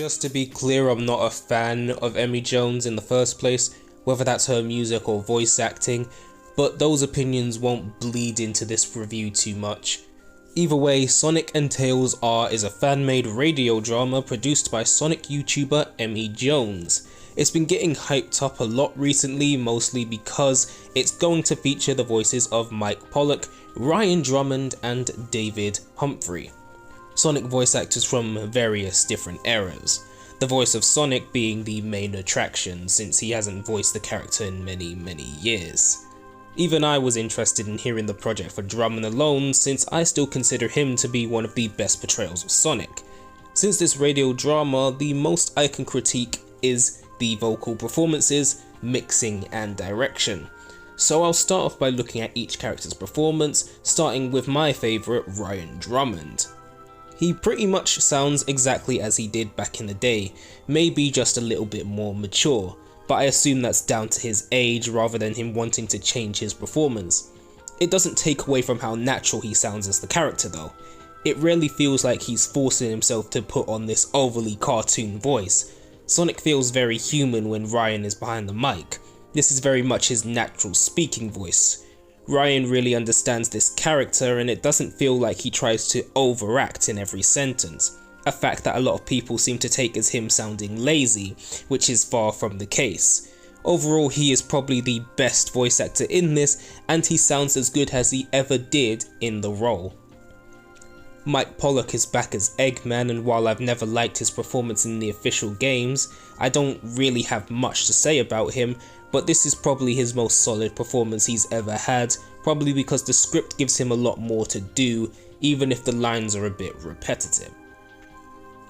Just to be clear, I'm not a fan of Emmy Jones in the first place, whether that's her music or voice acting, but those opinions won't bleed into this review too much. Either way, Sonic and Tails R is a fan-made radio drama produced by Sonic YouTuber Emmy Jones. It's been getting hyped up a lot recently, mostly because it's going to feature the voices of Mike Pollock, Ryan Drummond and David Humphrey. Sonic voice actors from various different eras, the voice of Sonic being the main attraction since he hasn't voiced the character in many years. Even I was interested in hearing the project for Drummond alone since I still consider him to be one of the best portrayals of Sonic. Since this radio drama, the most I can critique is the vocal performances, mixing and direction. So I'll start off by looking at each character's performance, starting with my favourite, Ryan Drummond. He pretty much sounds exactly as he did back in the day, maybe just a little bit more mature, but I assume that's down to his age rather than him wanting to change his performance. It doesn't take away from how natural he sounds as the character though. It rarely feels like he's forcing himself to put on this overly cartoon voice. Sonic feels very human when Ryan is behind the mic. This is very much his natural speaking voice. Ryan really understands this character and it doesn't feel like he tries to overact in every sentence, a fact that a lot of people seem to take as him sounding lazy, which is far from the case. Overall, he is probably the best voice actor in this and he sounds as good as he ever did in the role. Mike Pollock is back as Eggman, and while I've never liked his performance in the official games, I don't really have much to say about him, but this is probably his most solid performance he's ever had, probably because the script gives him a lot more to do, even if the lines are a bit repetitive.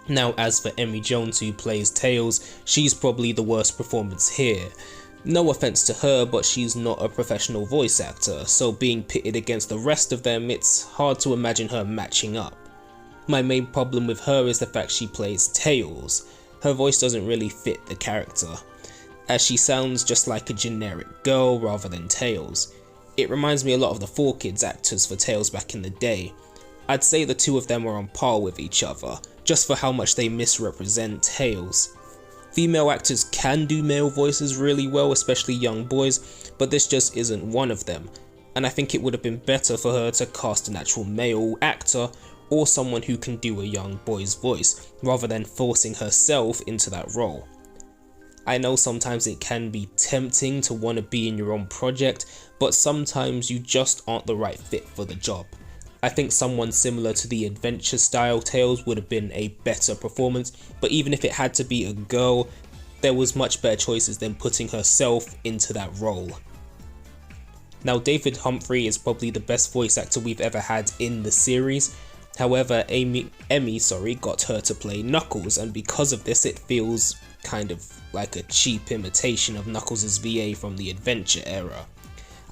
Now as for Emmy Jones, who plays Tails, she's probably the worst performance here. No offense to her, but she's not a professional voice actor, so being pitted against the rest of them, it's hard to imagine her matching up. My main problem with her is the fact she plays Tails. Her voice doesn't really fit the character, as she sounds just like a generic girl rather than Tails. It reminds me a lot of the 4Kids actors for Tails back in the day. I'd say the two of them are on par with each other, just for how much they misrepresent Tails. Female actors can do male voices really well, especially young boys, but this just isn't one of them, and I think it would have been better for her to cast an actual male actor or someone who can do a young boy's voice, rather than forcing herself into that role. I know sometimes it can be tempting to want to be in your own project, but sometimes you just aren't the right fit for the job. I think someone similar to the adventure style Tails would have been a better performance, but even if it had to be a girl, there was much better choices than putting herself into that role. Now David Humphrey is probably the best voice actor we've ever had in the series. However, Emmy got her to play Knuckles, and because of this it feels kind of like a cheap imitation of Knuckles' VA from the adventure era.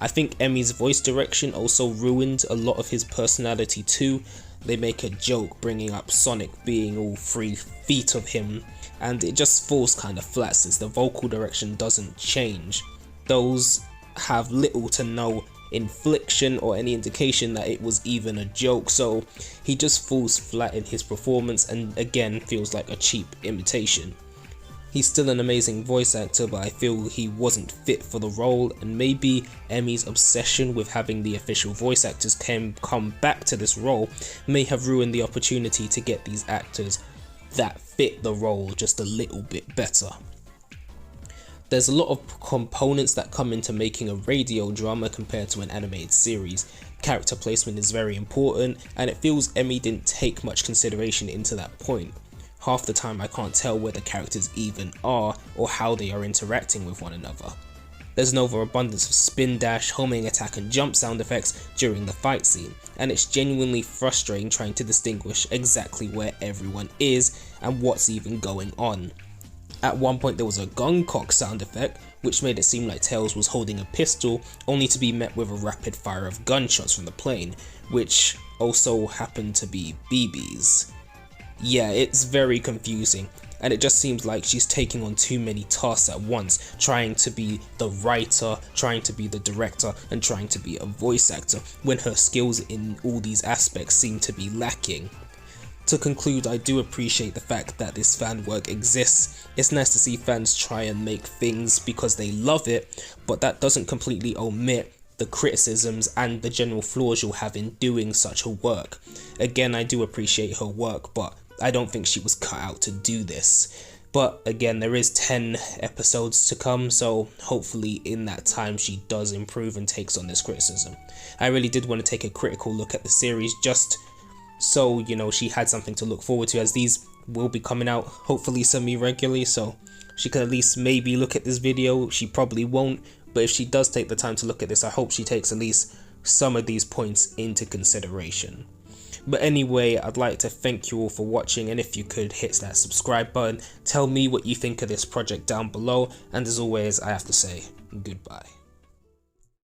I think Emmy's voice direction also ruined a lot of his personality too. They make a joke bringing up Sonic being all 3 feet of him, and it just falls kind of flat since the vocal direction doesn't change. Those have little to no inflection or any indication that it was even a joke, so he just falls flat in his performance and again feels like a cheap imitation. He's still an amazing voice actor, but I feel he wasn't fit for the role, and maybe Emmy's obsession with having the official voice actors come back to this role may have ruined the opportunity to get these actors that fit the role just a little bit better. There's a lot of components that come into making a radio drama compared to an animated series. Character placement is very important, and it feels Emmy didn't take much consideration into that point. Half the time I can't tell where the characters even are or how they are interacting with one another. There's an overabundance of spin dash, homing attack and jump sound effects during the fight scene, and it's genuinely frustrating trying to distinguish exactly where everyone is and what's even going on. At one point there was a gun cock sound effect, which made it seem like Tails was holding a pistol, only to be met with a rapid fire of gunshots from the plane, which also happened to be BBs. Yeah, it's very confusing, and it just seems like she's taking on too many tasks at once, trying to be the writer, trying to be the director, and trying to be a voice actor, when her skills in all these aspects seem to be lacking. To conclude, I do appreciate the fact that this fan work exists. It's nice to see fans try and make things because they love it, but that doesn't completely omit the criticisms and the general flaws you'll have in doing such a work. Again, I do appreciate her work, but I don't think she was cut out to do this. But again, there is 10 episodes to come, so hopefully in that time she does improve and takes on this criticism. I really did want to take a critical look at the series just so, you know, she had something to look forward to, as these will be coming out hopefully semi-regularly, so she could at least maybe look at this video. She probably won't, but if she does take the time to look at this, I hope she takes at least some of these points into consideration. But anyway, I'd like to thank you all for watching, and if you could hit that subscribe button, tell me what you think of this project down below, and as always, I have to say goodbye.